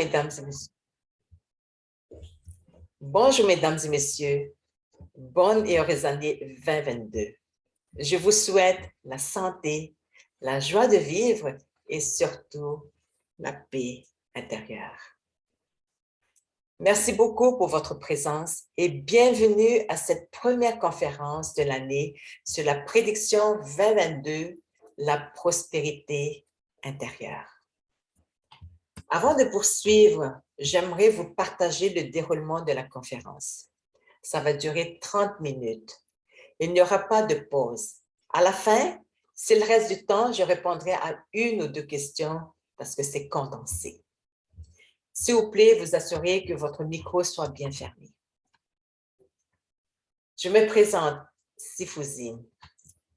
mesdames et messieurs. Bonjour, mesdames et messieurs. Bonne et heureuse année 2022. Je vous souhaite la santé, la joie de vivre et surtout la paix intérieure. Merci beaucoup pour votre présence et bienvenue à cette première conférence de l'année sur la prédiction 2022, la prospérité intérieure. Avant de poursuivre, j'aimerais vous partager le déroulement de la conférence. Ça va durer 30 minutes. Il n'y aura pas de pause. À la fin, s'il reste du temps, je répondrai à une ou deux questions parce que c'est condensé. S'il vous plaît, vous assurez que votre micro soit bien fermé. Je me présente, Sifouzine,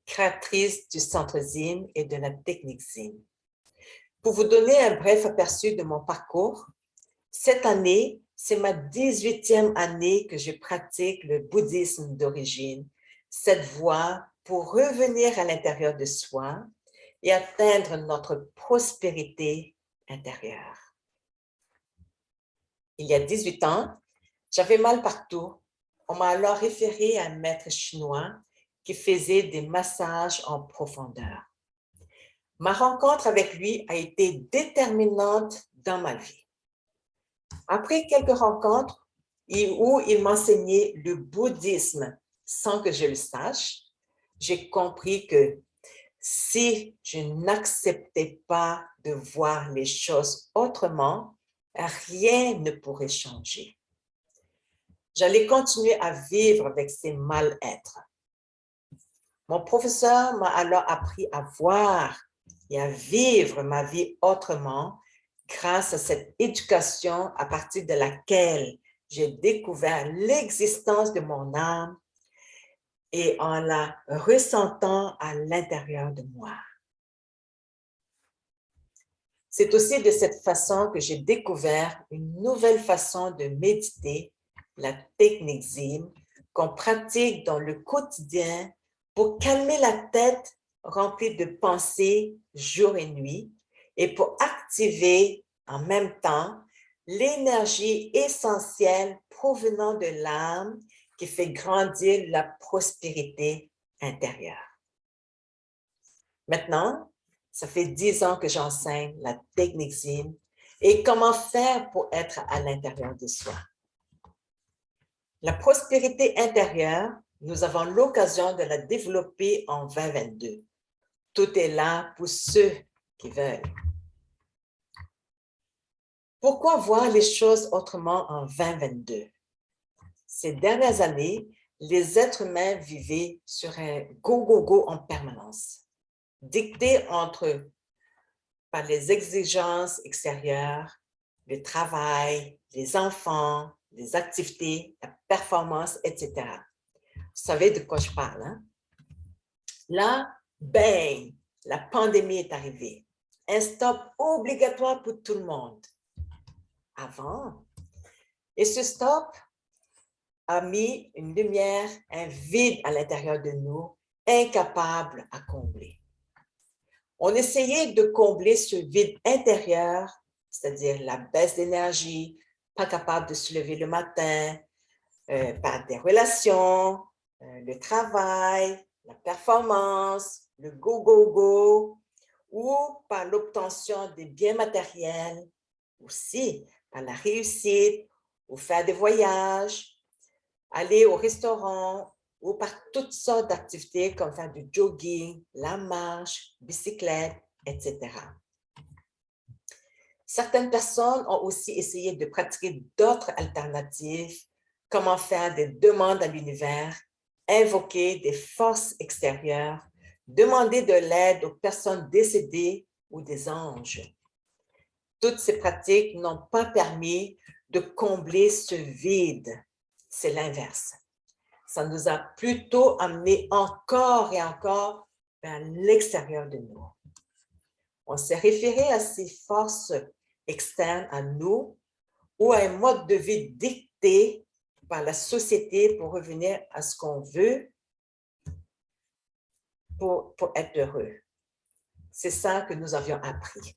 créatrice du Centre Zine et de la technique Zine. Pour vous donner un bref aperçu de mon parcours, cette année, c'est ma 18e année que je pratique le bouddhisme d'origine, cette voie pour revenir à l'intérieur de soi et atteindre notre prospérité intérieure. Il y a 18 ans, j'avais mal partout. On m'a alors référé à un maître chinois qui faisait des massages en profondeur. Ma rencontre avec lui a été déterminante dans ma vie. Après quelques rencontres où il m'enseignait le bouddhisme sans que je le sache, j'ai compris que si je n'acceptais pas de voir les choses autrement, rien ne pourrait changer. J'allais continuer à vivre avec ces mal-être. Mon professeur m'a alors appris à voir et à vivre ma vie autrement grâce à cette éducation à partir de laquelle j'ai découvert l'existence de mon âme et en la ressentant à l'intérieur de moi. C'est aussi de cette façon que j'ai découvert une nouvelle façon de méditer, la technique Zine, qu'on pratique dans le quotidien pour calmer la tête remplie de pensées jour et nuit et pour activer en même temps l'énergie essentielle provenant de l'âme qui fait grandir la prospérité intérieure. Maintenant, ça fait 10 ans que j'enseigne la technique Zine et comment faire pour être à l'intérieur de soi. La prospérité intérieure, nous avons l'occasion de la développer en 2022. Tout est là pour ceux qui veulent. Pourquoi voir les choses autrement en 2022? Ces dernières années, les êtres humains vivaient sur un go-go-go en permanence, dicté par les exigences extérieures, le travail, les enfants, les activités, la performance, etc. Vous savez de quoi je parle, hein? Là, bang, la pandémie est arrivée. Un stop obligatoire pour tout le monde. Avant. Et ce stop a mis une lumière, un vide à l'intérieur de nous, incapable à combler. On essayait de combler ce vide intérieur, c'est-à-dire la baisse d'énergie, pas capable de se lever le matin, par des relations, le travail, la performance, le go-go-go, ou par l'obtention des biens matériels, aussi par la réussite, ou faire des voyages, aller au restaurant, ou par toutes sortes d'activités comme faire du jogging, la marche, bicyclette, etc. Certaines personnes ont aussi essayé de pratiquer d'autres alternatives, comment faire des demandes à l'univers, invoquer des forces extérieures, demander de l'aide aux personnes décédées ou des anges. Toutes ces pratiques n'ont pas permis de combler ce vide. C'est l'inverse. Ça nous a plutôt amené encore et encore vers l'extérieur de nous. On s'est référé à ces forces externes à nous ou à un mode de vie dicté par la société pour revenir à ce qu'on veut pour être heureux. C'est ça que nous avions appris.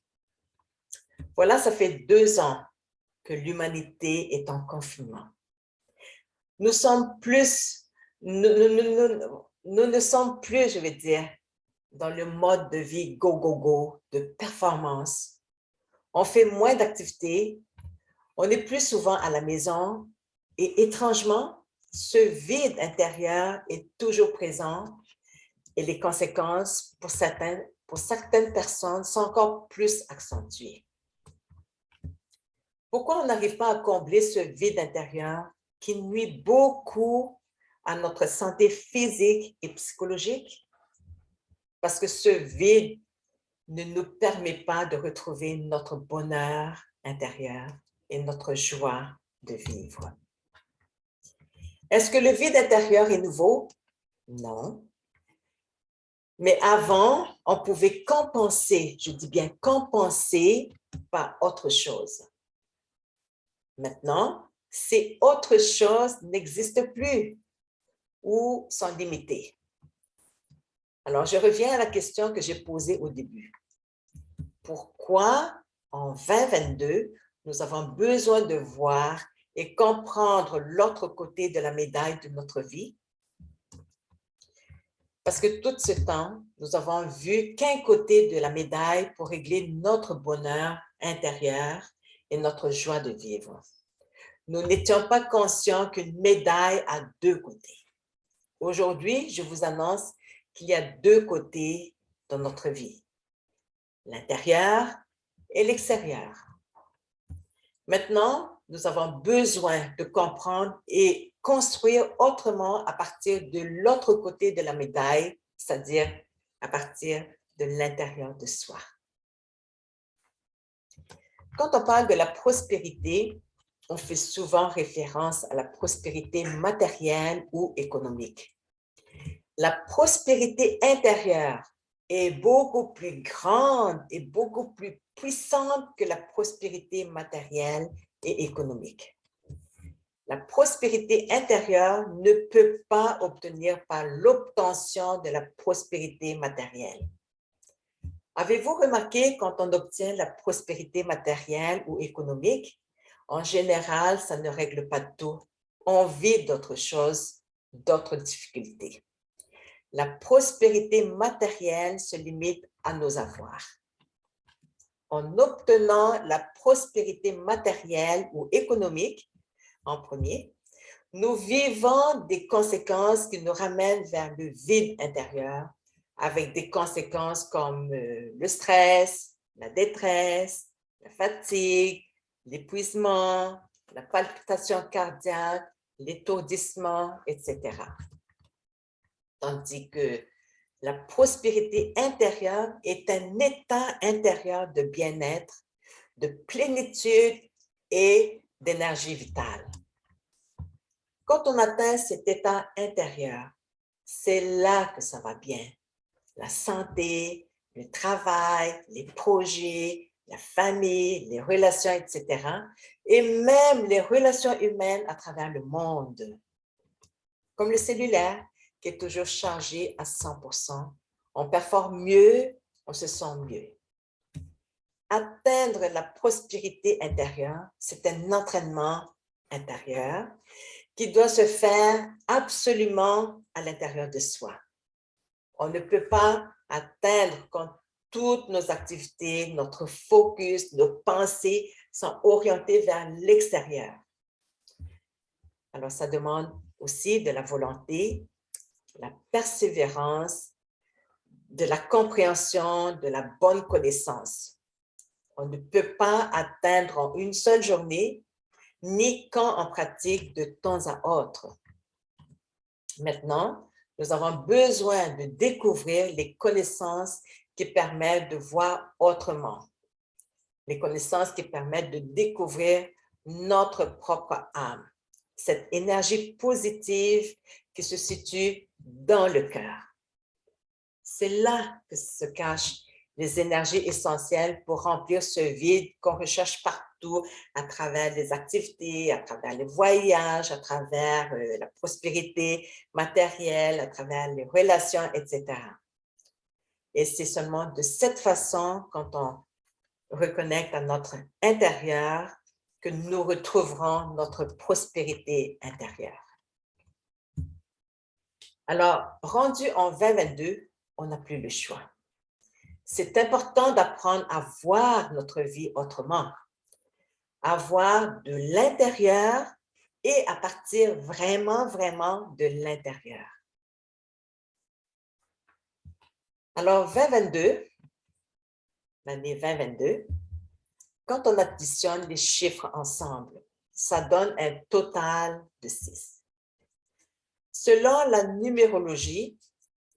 Voilà, ça fait 2 ans que l'humanité est en confinement. Nous sommes plus, nous ne sommes plus, je vais dire, dans le mode de vie go, go, go, de performance. On fait moins d'activités, on est plus souvent à la maison et étrangement, ce vide intérieur est toujours présent et les conséquences pour certaines personnes sont encore plus accentuées. Pourquoi on n'arrive pas à combler ce vide intérieur qui nuit beaucoup à notre santé physique et psychologique? Parce que ce vide ne nous permet pas de retrouver notre bonheur intérieur et notre joie de vivre. Est-ce que le vide intérieur est nouveau? Non. Mais avant, on pouvait compenser, je dis bien compenser par autre chose. Maintenant, ces autres choses n'existent plus ou sont limitées. Alors, je reviens à la question que j'ai posée au début. Pourquoi, en 2022, nous avons besoin de voir et comprendre l'autre côté de la médaille de notre vie? Parce que tout ce temps, nous avons vu qu'un côté de la médaille pour régler notre bonheur intérieur et notre joie de vivre. Nous n'étions pas conscients qu'une médaille a deux côtés. Aujourd'hui, je vous annonce qu'il y a deux côtés dans notre vie, l'intérieur et l'extérieur. Maintenant, nous avons besoin de comprendre et construire autrement à partir de l'autre côté de la médaille, c'est-à-dire à partir de l'intérieur de soi. Quand on parle de la prospérité, on fait souvent référence à la prospérité matérielle ou économique. La prospérité intérieure est beaucoup plus grande et beaucoup plus puissante que la prospérité matérielle et économique. La prospérité intérieure ne peut pas obtenir par l'obtention de la prospérité matérielle. Avez-vous remarqué quand on obtient la prospérité matérielle ou économique, en général, ça ne règle pas tout. On vit d'autres choses, d'autres difficultés. La prospérité matérielle se limite à nos avoirs. En obtenant la prospérité matérielle ou économique, en premier, nous vivons des conséquences qui nous ramènent vers le vide intérieur, avec des conséquences comme le stress, la détresse, la fatigue, l'épuisement, la palpitation cardiaque, l'étourdissement, etc. Tandis que la prospérité intérieure est un état intérieur de bien-être, de plénitude et d'énergie vitale. Quand on atteint cet état intérieur, c'est là que ça va bien. La santé, le travail, les projets, la famille, les relations, etc. Et même les relations humaines à travers le monde. Comme le cellulaire, qui est toujours chargé à 100%. On performe mieux, on se sent mieux. Atteindre la prospérité intérieure, c'est un entraînement intérieur qui doit se faire absolument à l'intérieur de soi. On ne peut pas atteindre quand toutes nos activités, notre focus, nos pensées sont orientées vers l'extérieur. Alors, ça demande aussi de la volonté, la persévérance, de la compréhension, de la bonne connaissance. On ne peut pas atteindre en une seule journée, ni quand on pratique de temps à autre. Maintenant, nous avons besoin de découvrir les connaissances qui permettent de voir autrement. Les connaissances qui permettent de découvrir notre propre âme, cette énergie positive qui se situe dans le cœur. C'est là que se cachent les énergies essentielles pour remplir ce vide qu'on recherche partout à travers les activités, à travers les voyages, à travers la prospérité matérielle, à travers les relations, etc. Et c'est seulement de cette façon, quand on reconnecte à notre intérieur, que nous retrouverons notre prospérité intérieure. Alors, rendu en 2022, on n'a plus le choix. C'est important d'apprendre à voir notre vie autrement, à voir de l'intérieur et à partir vraiment de l'intérieur. Alors, 2022, l'année 2022, quand on additionne les chiffres ensemble, ça donne un total de 6. Selon la numérologie,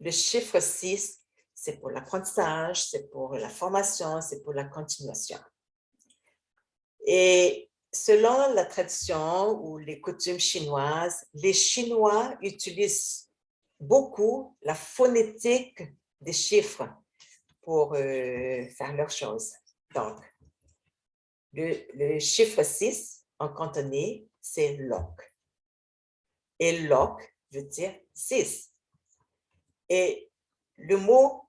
le chiffre 6, c'est pour l'apprentissage, c'est pour la formation, c'est pour la continuation. Et selon la tradition ou les coutumes chinoises, les Chinois utilisent beaucoup la phonétique des chiffres pour faire leurs choses. Donc, le chiffre 6 en cantonais, c'est lok. Et lok veut dire 6. Et le mot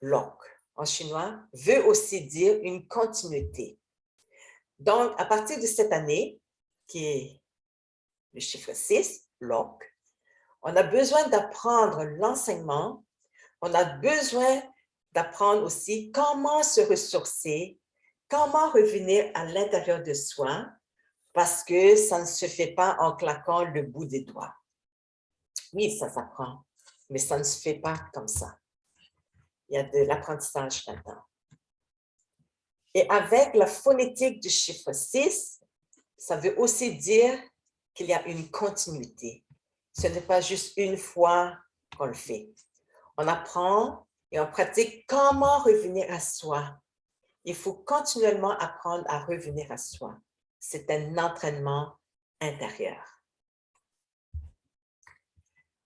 lok en chinois veut aussi dire une continuité. Donc, à partir de cette année, qui est le chiffre 6, lok, on a besoin d'apprendre l'enseignement, on a besoin d'apprendre aussi comment se ressourcer, comment revenir à l'intérieur de soi, parce que ça ne se fait pas en claquant le bout des doigts. Oui, ça s'apprend, mais ça ne se fait pas comme ça. Il y a de l'apprentissage là-dedans. Et avec la phonétique du chiffre 6, ça veut aussi dire qu'il y a une continuité. Ce n'est pas juste une fois qu'on le fait. On apprend et on pratique comment revenir à soi. Il faut continuellement apprendre à revenir à soi. C'est un entraînement intérieur.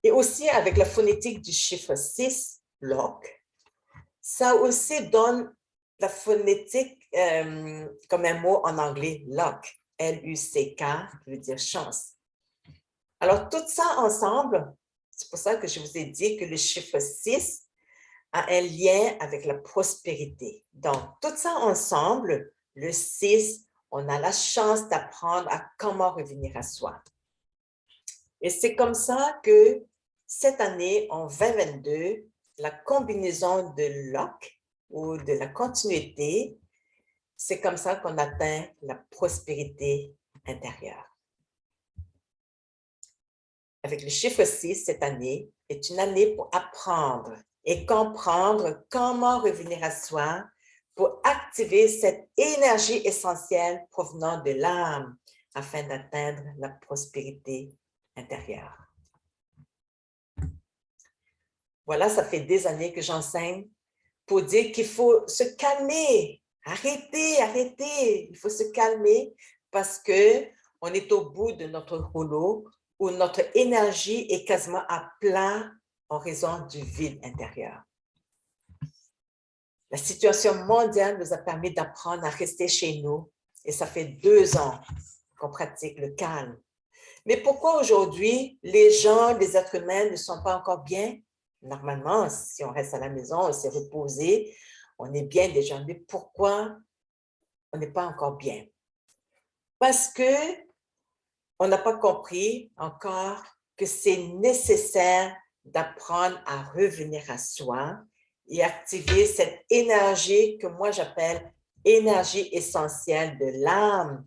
Et aussi avec la phonétique du chiffre 6, lok, ça aussi donne la phonétique comme un mot en anglais, luck, L-U-C-K, qui veut dire chance. Alors, tout ça ensemble, c'est pour ça que je vous ai dit que le chiffre 6 a un lien avec la prospérité. Donc, tout ça ensemble, le 6, on a la chance d'apprendre à comment revenir à soi. Et c'est comme ça que cette année, en 2022, la combinaison de luck ou de la continuité, c'est comme ça qu'on atteint la prospérité intérieure. Avec le chiffre 6, cette année est une année pour apprendre et comprendre comment revenir à soi pour activer cette énergie essentielle provenant de l'âme afin d'atteindre la prospérité intérieure. Voilà, ça fait des années que j'enseigne pour dire qu'il faut se calmer. Arrêtez, il faut se calmer parce qu'on est au bout de notre rouleau où notre énergie est quasiment à plat en raison du vide intérieur. La situation mondiale nous a permis d'apprendre à rester chez nous et ça fait 2 ans qu'on pratique le calme. Mais pourquoi aujourd'hui, les gens, les êtres humains ne sont pas encore bien? Normalement, si on reste à la maison, on s'est reposé, on est bien déjà. Mais pourquoi on n'est pas encore bien? Parce qu'on n'a pas compris encore que c'est nécessaire d'apprendre à revenir à soi et activer cette énergie que moi j'appelle énergie essentielle de l'âme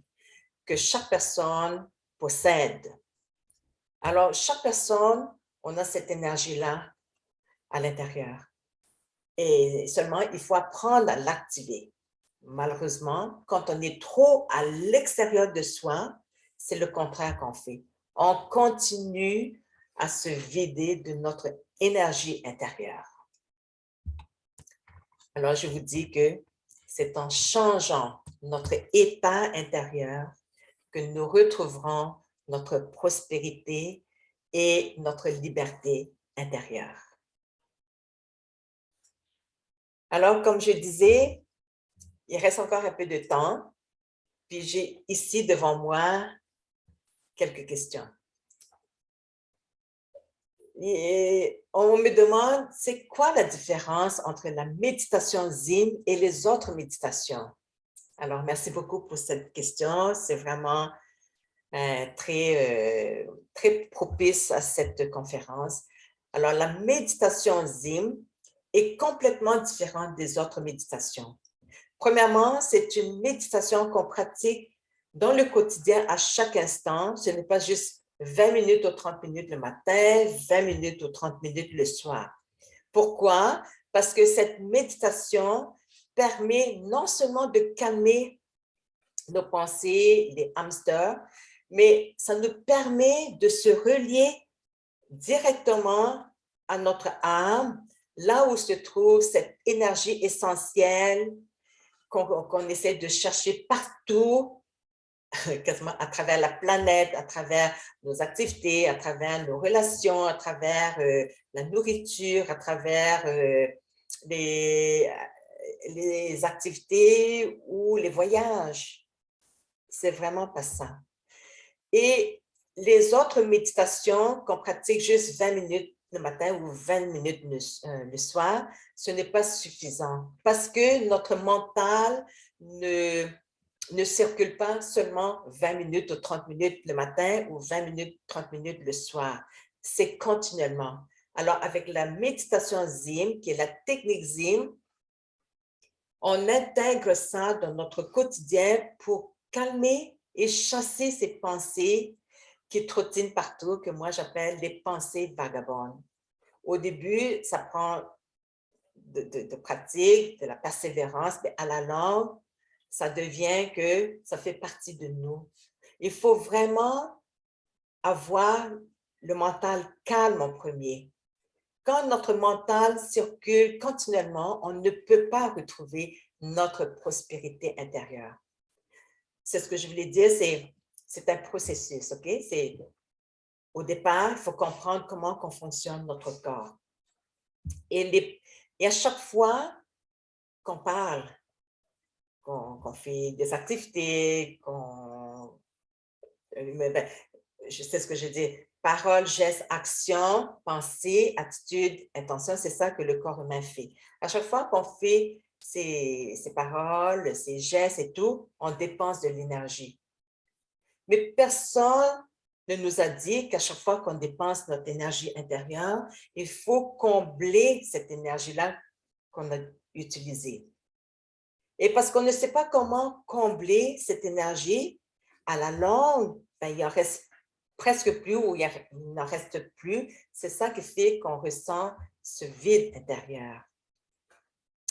que chaque personne possède. Alors, chaque personne, on a cette énergie-là à l'intérieur. Et seulement, il faut apprendre à l'activer. Malheureusement, quand on est trop à l'extérieur de soi, c'est le contraire qu'on fait. On continue à se vider de notre énergie intérieure. Alors, je vous dis que c'est en changeant notre état intérieur que nous retrouverons notre prospérité et notre liberté intérieure. Alors, comme je disais, il reste encore un peu de temps, puis j'ai ici devant moi quelques questions. Et on me demande, c'est quoi la différence entre la méditation zen et les autres méditations? Alors, merci beaucoup pour cette question. C'est vraiment très propice à cette conférence. Alors, la méditation Zim est complètement différente des autres méditations. Premièrement, c'est une méditation qu'on pratique dans le quotidien à chaque instant. Ce n'est pas juste 20 minutes ou 30 minutes le matin, 20 minutes ou 30 minutes le soir. Pourquoi? Parce que cette méditation permet non seulement de calmer nos pensées, les hamsters, mais ça nous permet de se relier directement à notre âme, là où se trouve cette énergie essentielle qu'on essaie de chercher partout, quasiment à travers la planète, à travers nos activités, à travers nos relations, à travers la nourriture, à travers les activités ou les voyages. C'est vraiment pas ça. Et les autres méditations qu'on pratique juste 20 minutes le matin ou 20 minutes le soir, ce n'est pas suffisant parce que notre mental ne circule pas seulement 20 minutes ou 30 minutes le matin ou 20 minutes, 30 minutes le soir. C'est continuellement. Alors, avec la méditation Zim, qui est la technique Zim, on intègre ça dans notre quotidien pour calmer et chasser ces pensées qui trottinent partout, que moi j'appelle les pensées vagabondes. Au début, ça prend de pratique, de la persévérance, mais à la longue, ça devient que ça fait partie de nous. Il faut vraiment avoir le mental calme en premier. Quand notre mental circule continuellement, on ne peut pas retrouver notre prospérité intérieure. C'est ce que je voulais dire, c'est un processus, OK? Au départ, il faut comprendre comment fonctionne notre corps. Et à chaque fois qu'on parle, qu'on fait des activités, je sais ce que je dis, parole, geste, action, pensée, attitude, intention, c'est ça que le corps humain fait. À chaque fois qu'on fait ces paroles, ces gestes et tout, on dépense de l'énergie. Mais personne ne nous a dit qu'à chaque fois qu'on dépense notre énergie intérieure, il faut combler cette énergie-là qu'on a utilisée. Et parce qu'on ne sait pas comment combler cette énergie, à la longue, il en reste presque plus ou il n'en reste plus. C'est ça qui fait qu'on ressent ce vide intérieur.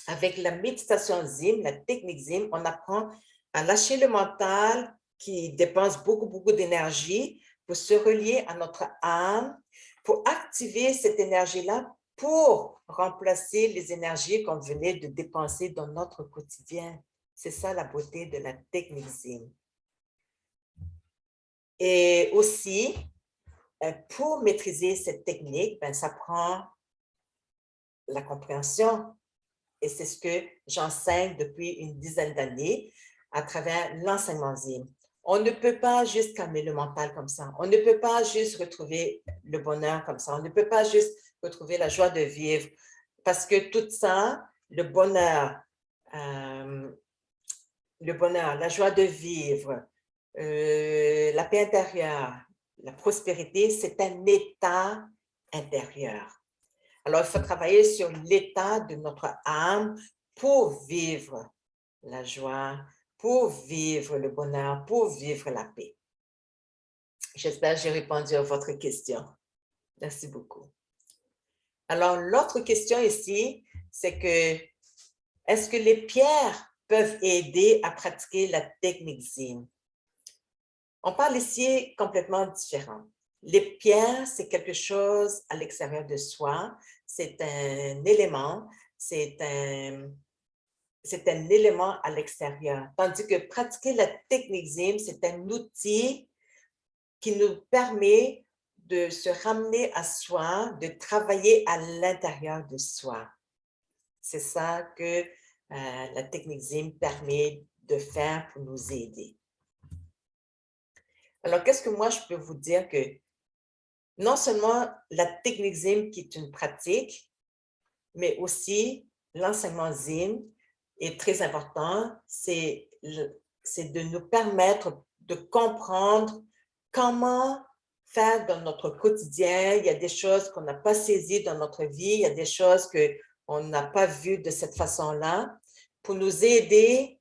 Avec la méditation Zim, la technique Zim, on apprend à lâcher le mental qui dépense beaucoup d'énergie pour se relier à notre âme, pour activer cette énergie-là pour remplacer les énergies qu'on venait de dépenser dans notre quotidien. C'est ça la beauté de la technique Zim. Et aussi, pour maîtriser cette technique, ça prend la compréhension. Et c'est ce que j'enseigne depuis une dizaine d'années à travers l'enseignement Zim. On ne peut pas juste calmer le mental comme ça. On ne peut pas juste retrouver le bonheur comme ça. On ne peut pas juste retrouver la joie de vivre. Parce que tout ça, le bonheur, la joie de vivre, la paix intérieure, la prospérité, c'est un état intérieur. Alors, il faut travailler sur l'état de notre âme pour vivre la joie, pour vivre le bonheur, pour vivre la paix. J'espère que j'ai répondu à votre question. Merci beaucoup. Alors, l'autre question ici, c'est que est-ce que les pierres peuvent aider à pratiquer la technique Zim? On parle ici complètement différent. Les pierres, c'est quelque chose à l'extérieur de soi. C'est un élément, c'est un élément à l'extérieur. Tandis que pratiquer la technique Zim, c'est un outil qui nous permet de se ramener à soi, de travailler à l'intérieur de soi. C'est ça que la technique Zim permet de faire pour nous aider. Alors, qu'est-ce que moi, je peux vous dire que non seulement la technique Zim qui est une pratique, mais aussi l'enseignement Zim est très important. C'est c'est de nous permettre de comprendre comment faire dans notre quotidien. Il y a des choses qu'on n'a pas saisies dans notre vie, il y a des choses qu'on n'a pas vues de cette façon-là, pour nous aider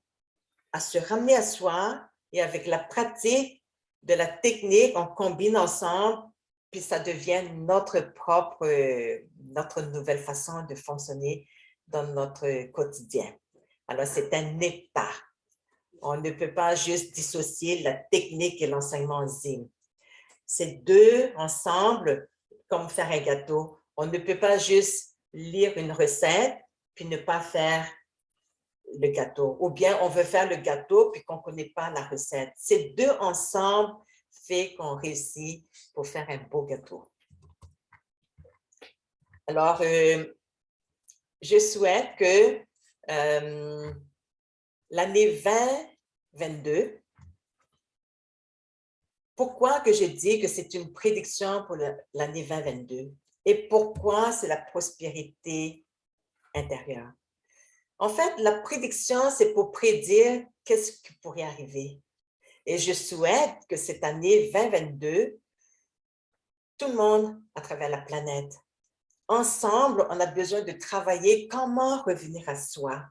à se ramener à soi, et avec la pratique de la technique, on combine ensemble, puis ça devient notre nouvelle façon de fonctionner dans notre quotidien. Alors, c'est un état. On ne peut pas juste dissocier la technique et l'enseignement ZIM. C'est deux ensemble, comme faire un gâteau. On ne peut pas juste lire une recette puis ne pas faire le gâteau. Ou bien on veut faire le gâteau puis qu'on ne connaît pas la recette. Ces deux ensemble fait qu'on réussit pour faire un beau gâteau. Alors, je souhaite que l'année 2022, pourquoi que je dis que c'est une prédiction pour l'année 2022 et pourquoi c'est la prospérité intérieure? En fait, la prédiction, c'est pour prédire qu'est-ce qui pourrait arriver. Et je souhaite que cette année 2022, tout le monde à travers la planète, ensemble, on a besoin de travailler comment revenir à soi,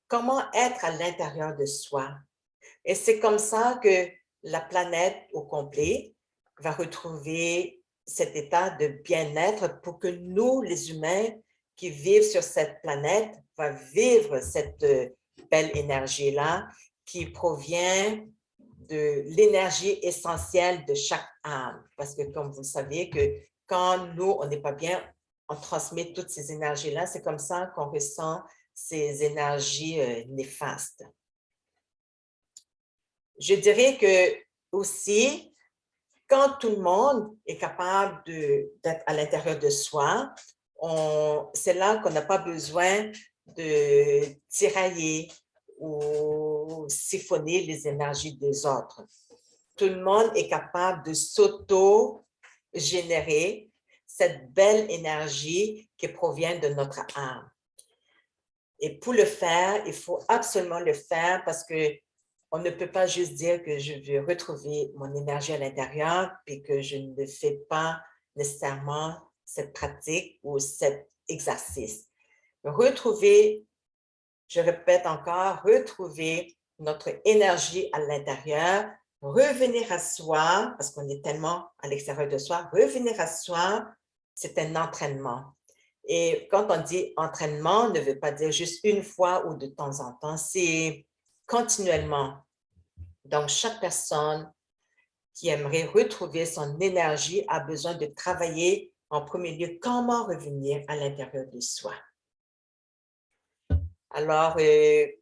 comment être à l'intérieur de soi. Et c'est comme ça que la planète au complet va retrouver cet état de bien-être pour que nous, les humains qui vivent sur cette planète, va vivre cette belle énergie-là qui provient de l'énergie essentielle de chaque âme. Parce que comme vous savez que quand nous, on n'est pas bien, on transmet toutes ces énergies-là. C'est comme ça qu'on ressent ces énergies néfastes. Je dirais que aussi, quand tout le monde est capable d'être à l'intérieur de soi, c'est là qu'on n'a pas besoin de tirailler ou siphonner les énergies des autres. Tout le monde est capable de s'auto-générer cette belle énergie qui provient de notre âme. Et pour le faire, il faut absolument le faire parce que on ne peut pas juste dire que je veux retrouver mon énergie à l'intérieur et que je ne fais pas nécessairement cette pratique ou cet exercice. Retrouver, je répète encore, retrouver notre énergie à l'intérieur, revenir à soi, parce qu'on est tellement à l'extérieur de soi, revenir à soi, c'est un entraînement. Et quand on dit entraînement, ne veut pas dire juste une fois ou de temps en temps, c'est continuellement. Donc, chaque personne qui aimerait retrouver son énergie a besoin de travailler en premier lieu comment revenir à l'intérieur de soi. Alors, je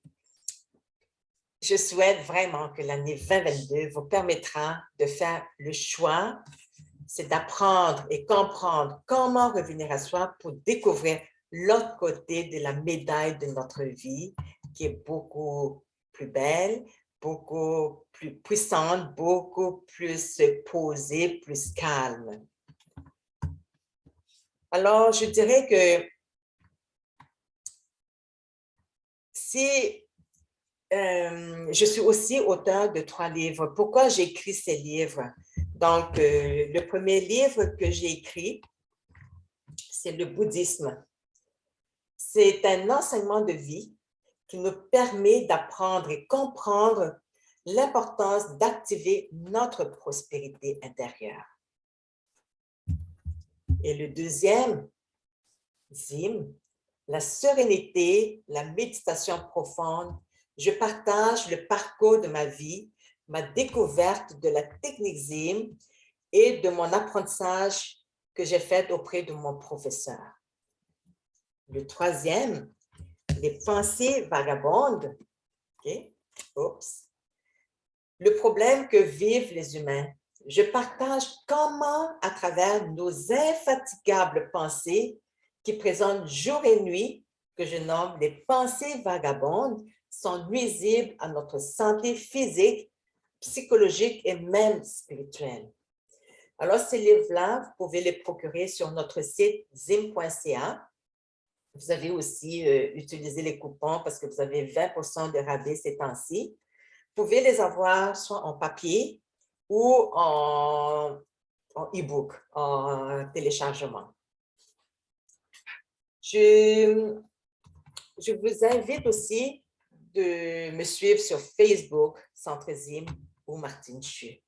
souhaite vraiment que l'année 2022 vous permettra de faire le choix, c'est d'apprendre et comprendre comment revenir à soi pour découvrir l'autre côté de la médaille de notre vie qui est beaucoup plus belle, beaucoup plus puissante, beaucoup plus posée, plus calme. Alors, je dirais que si je suis aussi auteure de 3 livres. Pourquoi j'ai écrit ces livres? Donc, le premier livre que j'ai écrit, c'est le bouddhisme. C'est un enseignement de vie qui nous permet d'apprendre et comprendre l'importance d'activer notre prospérité intérieure. Et le deuxième, ZIM, la sérénité, la méditation profonde. Je partage le parcours de ma vie, ma découverte de la technique ZIM et de mon apprentissage que j'ai fait auprès de mon professeur. Le troisième, les pensées vagabondes. Okay. Oups. Le problème que vivent les humains. Je partage comment, à travers nos infatigables pensées qui présentent jour et nuit, que je nomme les pensées vagabondes, sont nuisibles à notre santé physique, psychologique et même spirituelle. Alors, ces livres-là, vous pouvez les procurer sur notre site zim.ca. Vous avez aussi utilisé les coupons parce que vous avez 20% de rabais ces temps-ci. pouvez les avoir soit en papier ou en e-book, en téléchargement. Je vous invite aussi de me suivre sur Facebook, Centre Zim ou Martine Chu.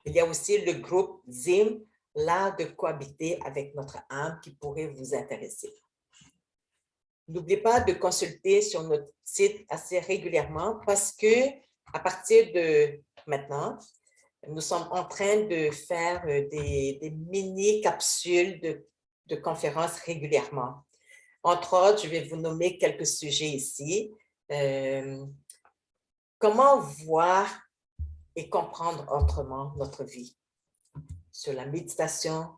Il y a aussi le groupe Zim, l'art de cohabiter avec notre âme qui pourrait vous intéresser. N'oubliez pas de consulter sur notre site assez régulièrement parce que à partir de maintenant, nous sommes en train de faire des mini-capsules de conférences régulièrement. Entre autres, je vais vous nommer quelques sujets ici. Comment voir et comprendre autrement notre vie? Sur la méditation,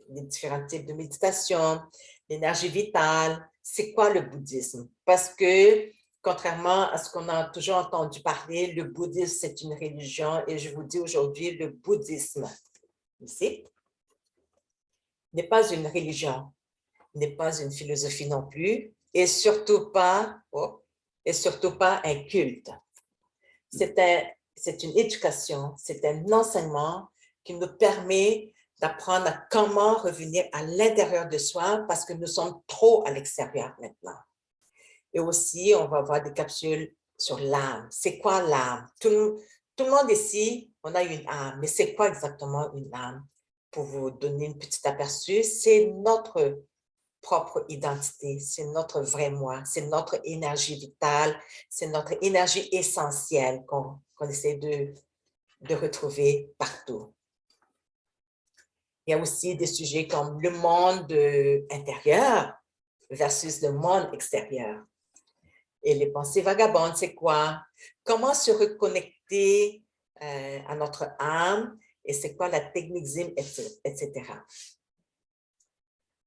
les différents types de méditation, l'énergie vitale, c'est quoi le bouddhisme? Parce que, contrairement à ce qu'on a toujours entendu parler, le bouddhisme, c'est une religion et je vous dis aujourd'hui, le bouddhisme, ici, n'est pas une religion, n'est pas une philosophie non plus, et surtout pas un culte. C'est une éducation, c'est un enseignement qui nous permet d'apprendre à comment revenir à l'intérieur de soi parce que nous sommes trop à l'extérieur maintenant. Et aussi, on va avoir des capsules sur l'âme. C'est quoi l'âme? Tout le monde ici, on a une âme, mais c'est quoi exactement une âme? Pour vous donner une petite aperçu, c'est notre propre identité, c'est notre vrai moi, c'est notre énergie vitale, c'est notre énergie essentielle qu'on essaie de retrouver partout. Il y a aussi des sujets comme le monde intérieur versus le monde extérieur. Et les pensées vagabondes, c'est quoi? Comment se reconnecter à notre âme et c'est quoi la technique Zim, etc.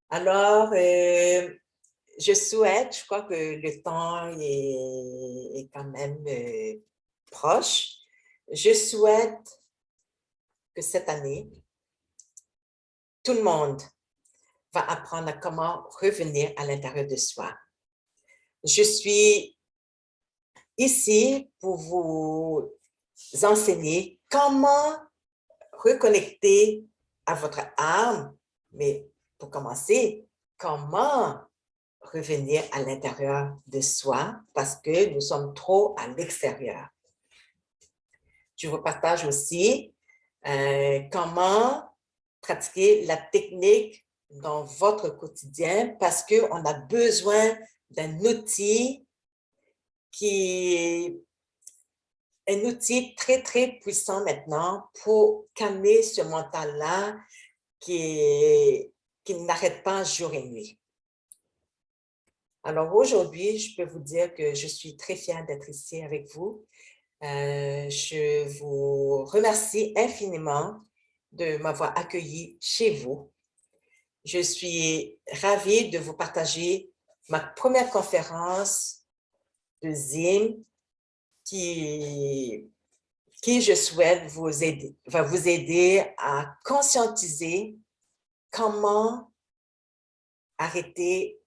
Alors, je souhaite, je crois que le temps est quand même proche, je souhaite que cette année, tout le monde va apprendre à comment revenir à l'intérieur de soi. Je suis ici pour vous enseigner comment reconnecter à votre âme, mais pour commencer, comment revenir à l'intérieur de soi parce que nous sommes trop à l'extérieur. Je vous partage aussi comment pratiquer la technique dans votre quotidien parce qu'on a besoin d'un outil qui est un outil très, très puissant maintenant pour calmer ce mental-là qui n'arrête pas jour et nuit. Alors aujourd'hui, je peux vous dire que je suis très fière d'être ici avec vous. Je vous remercie infiniment de m'avoir accueilli chez vous. Je suis ravie de vous partager ma première conférence de Zim qui je souhaite va vous aider à conscientiser comment arrêter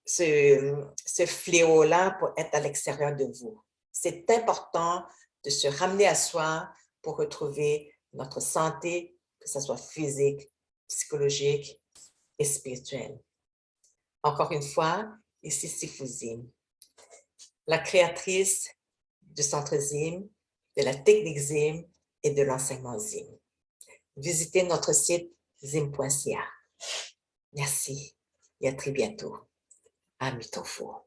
ce fléau-là pour être à l'extérieur de vous. C'est important de se ramener à soi pour retrouver notre santé, que ce soit physique, psychologique et spirituelle. Encore une fois, ici Sifu Zim, la créatrice du Centre Zim, de la technique Zim et de l'enseignement Zim. Visitez notre site zim.ca. Merci et à très bientôt. Amitofo.